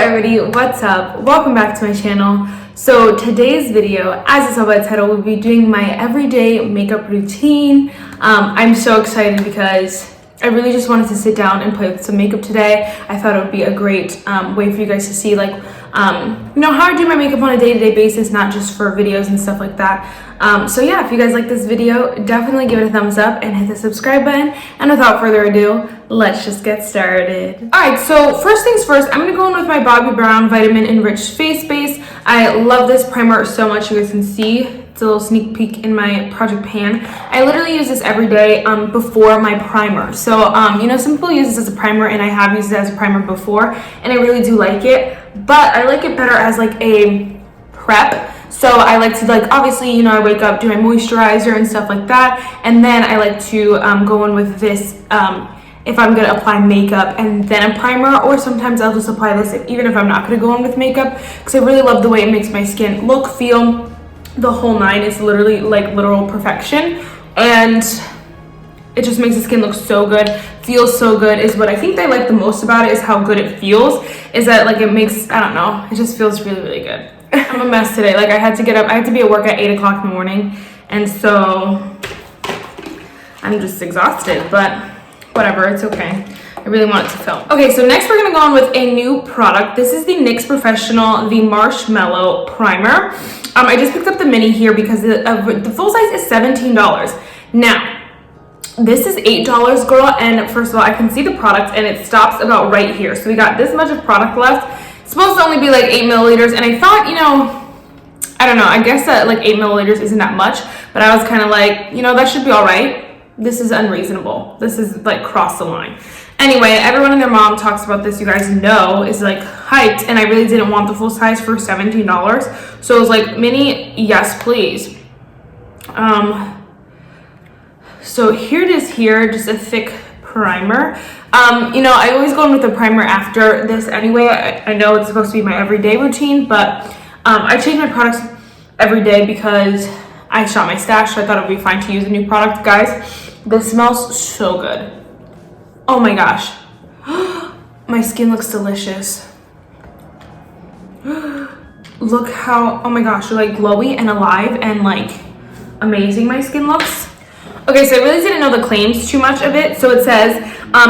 everybody, what's up? Welcome back to my channel. So today's video, as you saw by the title, we'll be doing my everyday makeup routine. I'm so excited because I really just wanted to sit down and play with some makeup today. I thought it would be a great way for you guys to see how I do my makeup on a day-to-day basis, not just for videos and stuff like that. So yeah, if you guys like this video, definitely give it a thumbs up and hit the subscribe button. And without further ado, let's just get started. Alright, so first things first, I'm going to go in with my Bobbi Brown Vitamin Enriched Face Base. I love this primer so much. You guys can see it's a little sneak peek in my project pan. I literally use this every day before my primer. So some people use this as a primer, and I have used it as a primer before, and I really do like it, but I like it better as like a prep. So I like to obviously, I wake up, do my moisturizer and stuff like that, and then I like to go in with this if I'm gonna apply makeup and then a primer, or sometimes I'll just apply this even if I'm not gonna go in with makeup, because I really love the way it makes my skin look, feel, the whole nine. It's literally like literal perfection, and it just makes the skin look so good, feels so good. Is what I think they like the most about it, is how good it feels, is that it makes, I don't know, it just feels really, really good. I'm a mess today. I had to get up, I had to be at work at 8 o'clock in the morning, and so I'm just exhausted, but whatever, it's okay. I really want it to film. Okay, so next we're gonna go on with a new product. This is the NYX Professional, the Marsh Mellow Primer. I just picked up the mini here because the full size is $17. Now, this is $8, girl, and first of all, I can see the product and it stops about right here. So we got this much of product left. It's supposed to only be like 8 milliliters, and I thought, I don't know, I guess that 8 milliliters isn't that much, but I was kind of like, that should be all right. This is unreasonable. This is cross the line. Anyway, everyone and their mom talks about this, you guys know, is hyped, and I really didn't want the full size for $17. So it was like, mini, yes please. So here it is here, just a thick primer. I always go in with a primer after this anyway. I know it's supposed to be my everyday routine, but I change my products every day because I shot my stash, so I thought it would be fine to use a new product. Guys, this smells so good. Oh my gosh. My skin looks delicious. Look how, oh my gosh, glowy and alive and amazing my skin looks. Okay, so I really didn't know the claims too much of it. So it says,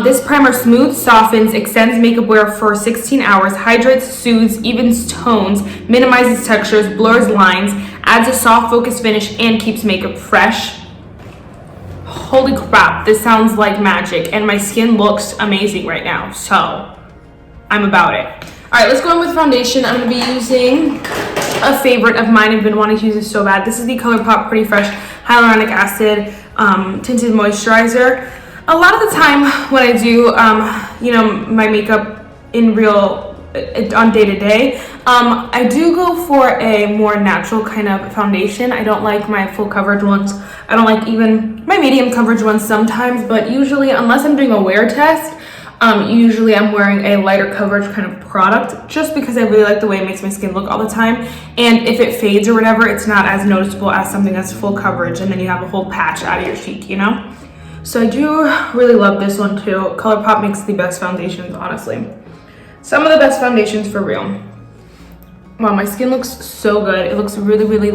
this primer smooths, softens, extends makeup wear for 16 hours, hydrates, soothes, evens tones, minimizes textures, blurs lines, adds a soft focused finish, and keeps makeup fresh. Holy crap, this sounds like magic, and my skin looks amazing right now, so I'm about it. All right, let's go in with foundation. I'm gonna be using a favorite of mine. I've been wanting to use this so bad. This is the ColourPop Pretty Fresh Hyaluronic Acid Tinted Moisturizer. A lot of the time when I do, my makeup in real, on day-to-day, I do go for a more natural kind of foundation. I don't like my full coverage ones. I don't like even my medium coverage ones sometimes, but usually, unless I'm doing a wear test, usually I'm wearing a lighter coverage kind of product, just because I really like the way it makes my skin look all the time. And if it fades or whatever, it's not as noticeable as something that's full coverage and then you have a whole patch out of your cheek, So I do really love this one too. ColourPop makes the best foundations, honestly. Some of the best foundations for real. Wow, my skin looks so good. It looks really, really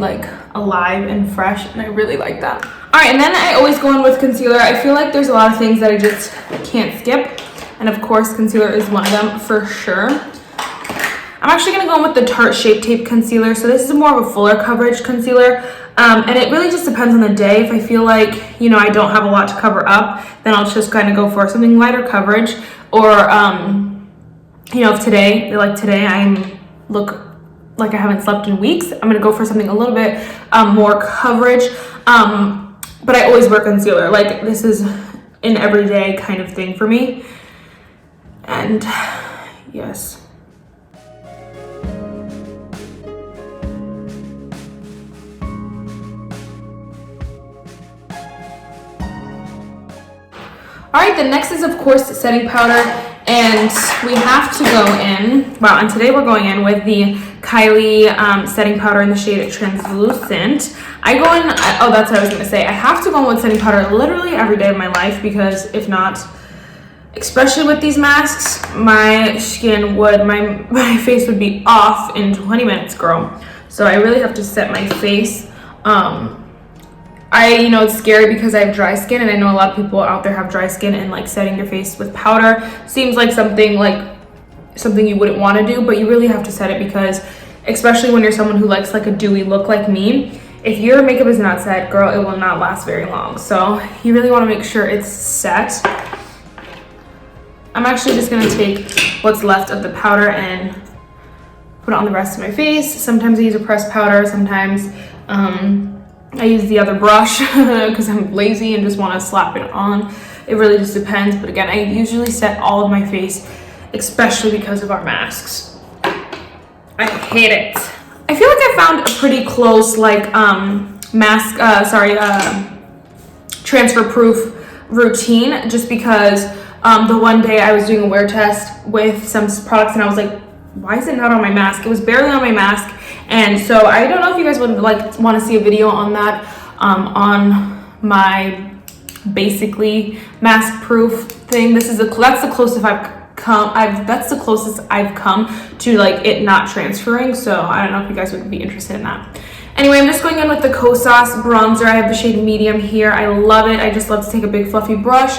alive and fresh, and I really like that. All right, and then I always go in with concealer. I feel like there's a lot of things that I just can't skip, and of course concealer is one of them for sure. I'm actually gonna go in with the Tarte Shape Tape Concealer. So this is more of a fuller coverage concealer, and it really just depends on the day. If I feel like, I don't have a lot to cover up, then I'll just kind of go for something lighter coverage, or if today I look like I haven't slept in weeks, I'm gonna go for something a little bit more coverage, but I always wear concealer. This is an everyday kind of thing for me, and yes. All right, the next is of course setting powder, and we have to go in, and today we're going in with the Kylie setting powder in the shade Translucent. I go in, that's what I was gonna say, I have to go in with setting powder literally every day of my life, because if not, especially with these masks, my skin would, my face would be off in 20 minutes, girl. So I really have to set my face. It's scary because I have dry skin, and I know a lot of people out there have dry skin, and like setting your face with powder seems like something you wouldn't want to do, but you really have to set it because, especially when you're someone who likes like a dewy look like me, if your makeup is not set, girl, it will not last very long. So you really want to make sure it's set. I'm actually just going to take what's left of the powder and put it on the rest of my face. Sometimes I use a pressed powder, sometimes I use the other brush because I'm lazy and just want to slap it on. It really just depends, but again, I usually set all of my face, especially because of our masks. I hate it. I feel like I found a pretty close transfer proof routine, just because the one day I was doing a wear test with some products and I was like, why is it not on my mask? It was barely on my mask. And so I don't know if you guys would want to see a video on that, on my basically mask proof thing. That's the closest that's the closest I've come to like it not transferring. So I don't know if you guys would be interested in that. Anyway, I'm just going in with the Kosas bronzer. I have the shade medium here. I love it. I just love to take a big fluffy brush,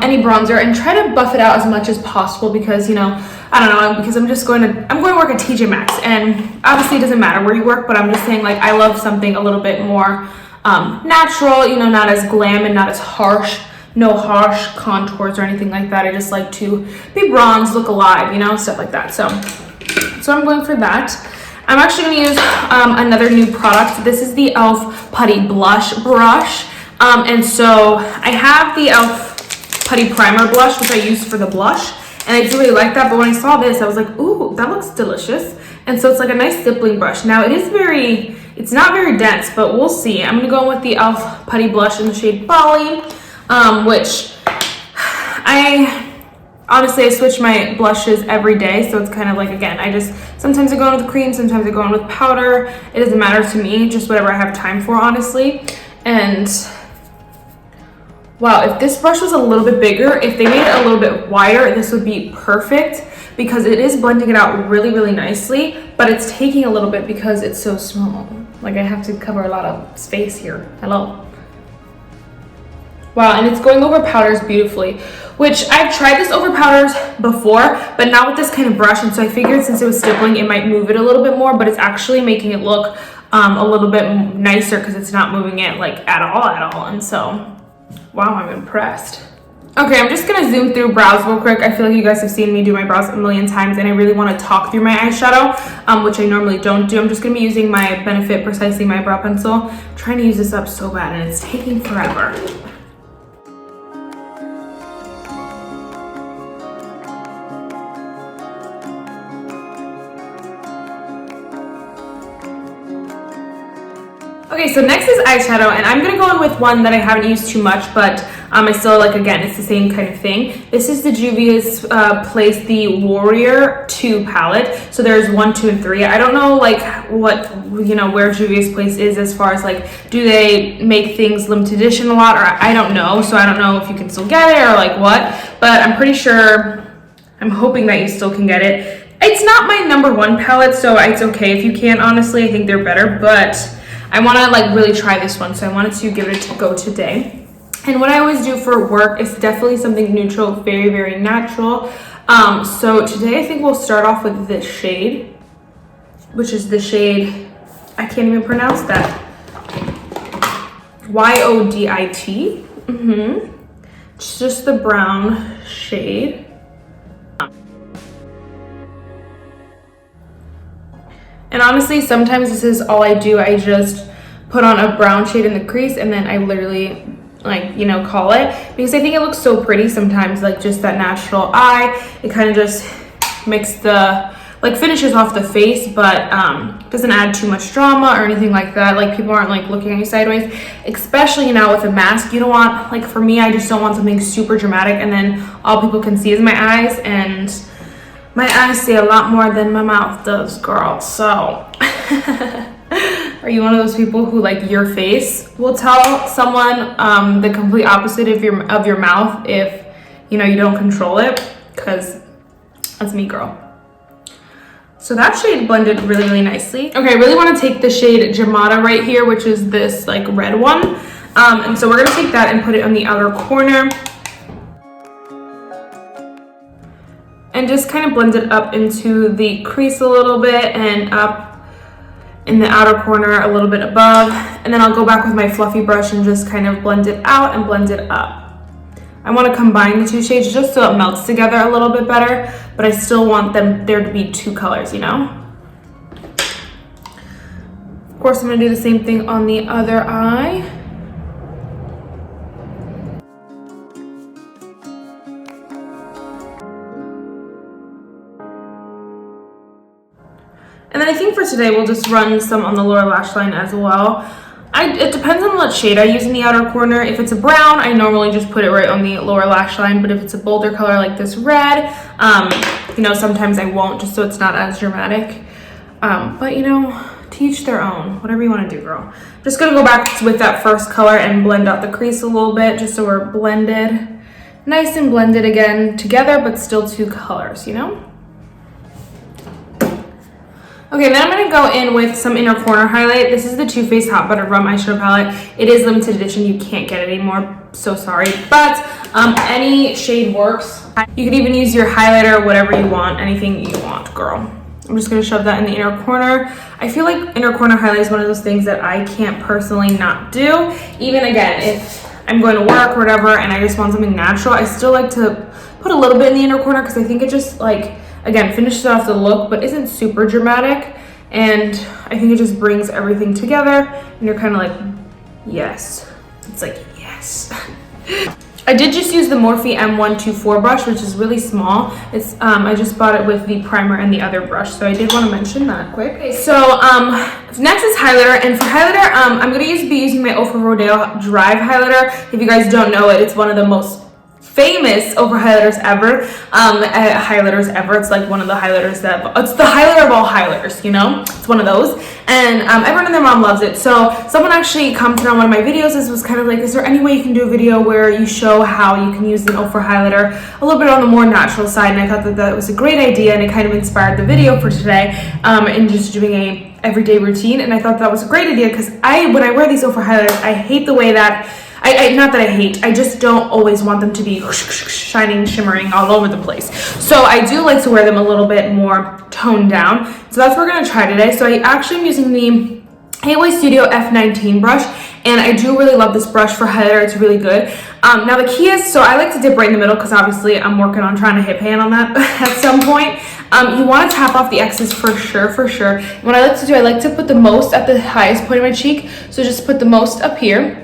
any bronzer, and try to buff it out as much as possible because, I don't know, because I'm going to work at TJ Maxx, and obviously it doesn't matter where you work, but I'm just saying, like, I love something a little bit more natural, not as glam and not as harsh, no harsh contours or anything like that. I just like to be bronzed, look alive, stuff like that. So I'm going for that. I'm actually going to use another new product. This is the e.l.f. Putty Blush Brush. And so I have the e.l.f. Putty Primer Blush, which I use for the blush. And I do really like that. But when I saw this, I was like, ooh, that looks delicious. And so it's like a nice stippling brush. Now it's not very dense, but we'll see. I'm going to go in with the e.l.f. Putty Blush in the shade Bali, which honestly, I switch my blushes every day, so it's kind of like, again, sometimes I go in with cream, sometimes I go in with powder. It doesn't matter to me, just whatever I have time for, honestly. And wow, if this brush was a little bit bigger, if they made it a little bit wider, this would be perfect because it is blending it out really, really nicely, but it's taking a little bit because it's so small. Like, I have to cover a lot of space here. Hello. Wow, and it's going over powders beautifully, which I've tried this over powders before, but not with this kind of brush. And so I figured since it was stippling, it might move it a little bit more, but it's actually making it look a little bit nicer because it's not moving it like at all. And so, wow, I'm impressed. Okay, I'm just gonna zoom through brows real quick. I feel like you guys have seen me do my brows a million times, and I really want to talk through my eyeshadow, which I normally don't do. I'm just gonna be using my Benefit Precisely My Brow Pencil. I'm trying to use this up so bad, and it's taking forever. Okay, so next is eyeshadow, and I'm gonna go in with one that I haven't used too much, but I still like, again, it's the same kind of thing. This is the Juvia's Place, the Warrior 2 palette. So there's 1, 2, and 3. I don't know like where Juvia's Place is as far as like, do they make things limited edition a lot, or I don't know. So I don't know if you can still get it or like what, but I'm pretty sure, I'm hoping that you still can get it. It's not my #1 palette, so it's okay if you can't, honestly. I think they're better, but I want to like really try this one, so I wanted to give it a go today. And what I always do for work is definitely something neutral, very, very natural. So today I think we'll start off with this shade, which is the shade, I can't even pronounce that, YODIT. It's just the brown shade. And honestly, sometimes this is all I do. I just put on a brown shade in the crease and then I literally call it, because I think it looks so pretty sometimes, like just that natural eye. It kind of just makes finishes off the face, but doesn't add too much drama or anything like that. Like, people aren't like looking at you sideways, especially now with a mask. You don't want, like, for me, I just don't want something super dramatic and then all people can see is my eyes, and my eyes say a lot more than my mouth does, girl. So are you one of those people who, like, your face will tell someone the complete opposite of your mouth if you know, you don't control it, because that's me, girl. So that shade blended really, really nicely. Okay, I really want to take the shade Jamada right here, which is this like red one. And so we're gonna take that and put it on the outer corner. And just kind of blend it up into the crease a little bit and up in the outer corner a little bit above. And then I'll go back with my fluffy brush and just kind of blend it out and blend it up. I want to combine the two shades just so it melts together a little bit better, but I still want there to be two colors, you know? Of course, I'm going to do the same thing on the other eye. And then I think for today, we'll just run some on the lower lash line as well. It depends on what shade I use in the outer corner. If it's a brown, I normally just put it right on the lower lash line. But if it's a bolder color like this red, you know, sometimes I won't, just so it's not as dramatic. But you know, to each their own. Whatever you want to do, girl. Just gonna go back with that first color and blend out the crease a little bit, just so we're blended. Nice and blended again together, but still two colors, you know? Okay, then I'm going to go in with some inner corner highlight. This is the Too Faced Hot Butter Rum eyeshadow palette. It is limited edition. You can't get it anymore. So sorry. But any shade works. You can even use your highlighter, whatever you want. Anything you want, girl. I'm just going to shove that in the inner corner. I feel like inner corner highlight is one of those things that I can't personally not do. Even, again, if I'm going to work or whatever and I just want something natural, I still like to put a little bit in the inner corner because I think it just, like, again, finishes off the look, but isn't super dramatic. And I think it just brings everything together. And you're kind of like, yes. It's like, yes. I did just use the Morphe M124 brush, which is really small. It's I just bought it with the primer and the other brush, so I did want to mention that quick. Okay, so next is highlighter, and for highlighter, I'm going to be using my Ofra Rodeo Drive highlighter. If you guys don't know it, it's one of the most famous Ofra highlighters ever. It's like one of the highlighters it's the highlighter of all highlighters, you know? It's one of those. And everyone and their mom loves it. So someone actually commented on one of my videos. This was kind of like, is there any way you can do a video where you show how you can use an Ofra highlighter a little bit on the more natural side? And I thought that was a great idea, and it kind of inspired the video for today, and just doing a everyday routine. And I thought that was a great idea because when I wear these Ofra highlighters, I hate the way that not that I hate, I just don't always want them to be shining, shimmering all over the place. So I do like to wear them a little bit more toned down. So that's what we're going to try today. So I actually am using the Hayway Studio F19 brush, and I do really love this brush for highlighter. It's really good. Now the key is, so I like to dip right in the middle because obviously I'm working on trying to hit pan on that at some point. You want to tap off the excess for sure. What I like to do, I like to put the most at the highest point of my cheek. So just put the most up here.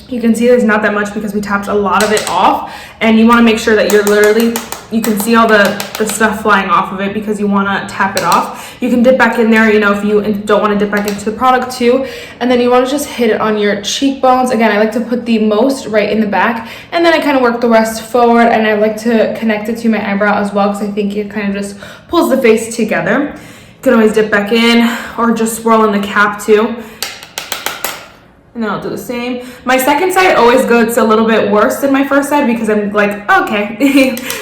You can see there's not that much because we tapped a lot of it off, and you want to make sure that you can see all the stuff flying off of it because you want to tap it off. You can dip back in there, you know, if you don't want to dip back into the product too. And then you want to just hit it on your cheekbones. Again, I like to put the most right in the back, and then I kind of work the rest forward, and I like to connect it to my eyebrow as well because I think it kind of just pulls the face together. You can always dip back in or just swirl in the cap too. And then I'll do the same. My second side always goes a little bit worse than my first side because I'm like, okay,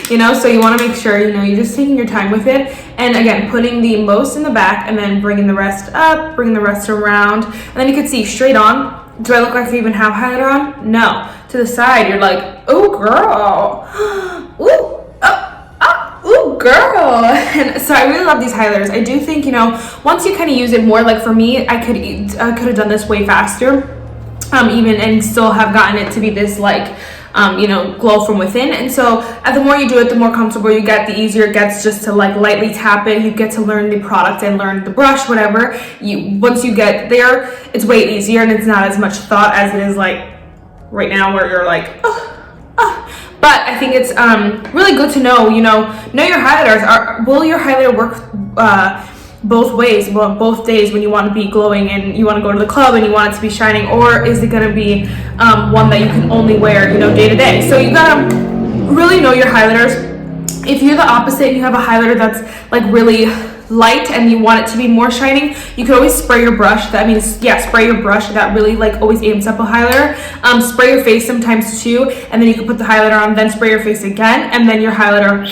you know, so you want to make sure, you know, you're just taking your time with it. And again, putting the most in the back and then bringing the rest up, bringing the rest around. And then you can see straight on. Do I look like I even have highlighter on? No. To the side, you're like, oh, girl. Ooh. Ooh, girl. And so I really love these highlighters. I do think, you know, once you kind of use it more, like for me, I could have done this way faster. Even and still have gotten it to be this like you know, glow from within. And so the more you do it, the more comfortable you get, the easier it gets just to like lightly tap it. You get to learn the product and learn the brush, whatever. Once you get there, it's way easier and it's not as much thought as it is like right now where you're like, But I think it's really good to know, you know your highlighters. Will your highlighter work both ways, well, both days when you want to be glowing and you want to go to the club and you want it to be shining, or is it going to be one that you can only wear, you know, day to day? So you gotta really know your highlighters. If you're the opposite, you have a highlighter that's like really light and you want it to be more shining, you could always spray your brush. That means, yeah, spray your brush. That really like always amps up a highlighter. Spray your face sometimes too, and then you can put the highlighter on, then spray your face again, and then your highlighter,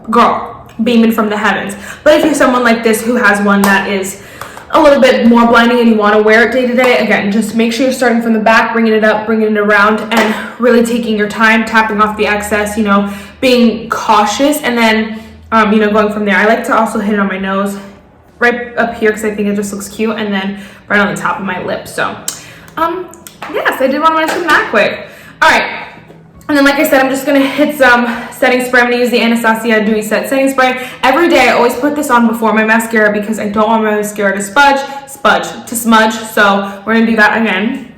girl, beaming from the heavens. But if you're someone like this who has one that is a little bit more blinding and you want to wear it day to day, again, just make sure you're starting from the back, bringing it up, bringing it around, and really taking your time, tapping off the excess, you know, being cautious, and then you know, going from there. I like to also hit it on my nose right up here because I think it just looks cute, and then right on the top of my lip. So yes, I did want to mention that quick. All right. And then, like I said, I'm just going to hit some setting spray. I'm going to use the Anastasia Dewy Set Setting Spray. Every day, I always put this on before my mascara because I don't want my mascara to smudge. So we're going to do that again.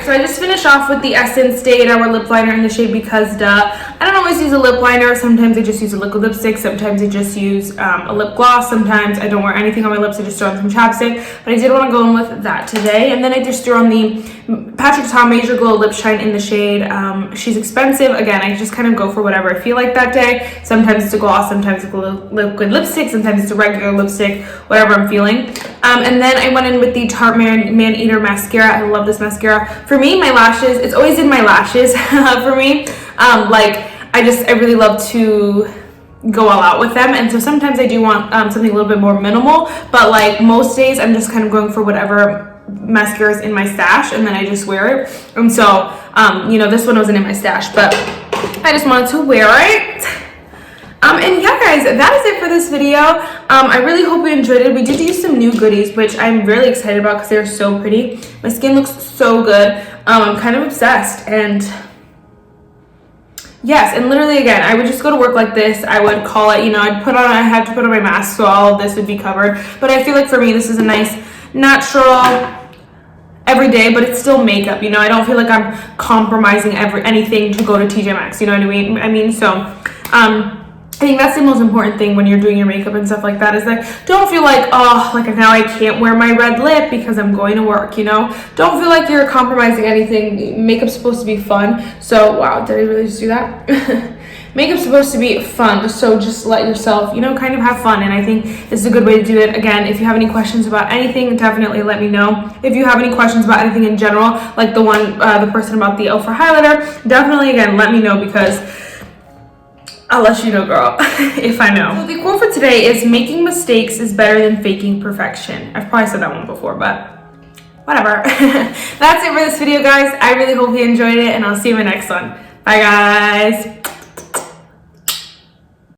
So I just finished off with the Essence Day 8 Hour Lip Liner in the shade Because Duh. I don't always use a lip liner. Sometimes I just use a liquid lipstick. Sometimes I just use a lip gloss. Sometimes I don't wear anything on my lips. I just throw on some chapstick. But I did want to go in with that today. And then I just threw on the Patrick Ta Major Glow Lip Shine in the shade She's Expensive. Again, I just kind of go for whatever I feel like that day. Sometimes it's a gloss. Sometimes it's a liquid lipstick. Sometimes it's a regular lipstick. Whatever I'm feeling. And then I went in with the Tarte Man Eater Mascara. I love this mascara. For me, my lashes, it's always in my lashes for me. Like, I really love to go all out with them. And so sometimes I do want something a little bit more minimal. But like most days, I'm just kind of going for whatever mascara is in my stash. And then I just wear it. And so, you know, this one wasn't in my stash. But I just wanted to wear it. And yeah, guys, that is it for this video. I really hope you enjoyed it. We did use some new goodies, which I'm really excited about because they're so pretty. My skin looks so good. I'm kind of obsessed. And yes, and literally, again, I would just go to work like this. I would call it, you know, I had to put on my mask, so all of this would be covered. But I feel like for me, this is a nice, natural, every day, but it's still makeup, you know. I don't feel like I'm compromising anything to go to TJ Maxx, you know what I mean? So, I think that's the most important thing when you're doing your makeup and stuff like that, is like, don't feel like, oh, like now I can't wear my red lip because I'm going to work, you know? Don't feel like you're compromising anything. Makeup's supposed to be fun. So, wow, did I really just do that? Makeup's supposed to be fun, so just let yourself, you know, kind of have fun. And I think this is a good way to do it. Again, if you have any questions about anything, definitely let me know. If you have any questions about anything in general, like the person about the Ofra highlighter, definitely, again, let me know, because I'll let you know, girl, if I know. So the quote for today is, making mistakes is better than faking perfection. I've probably said that one before, but whatever. That's it for this video, guys. I really hope you enjoyed it, and I'll see you in my next one. Bye, guys.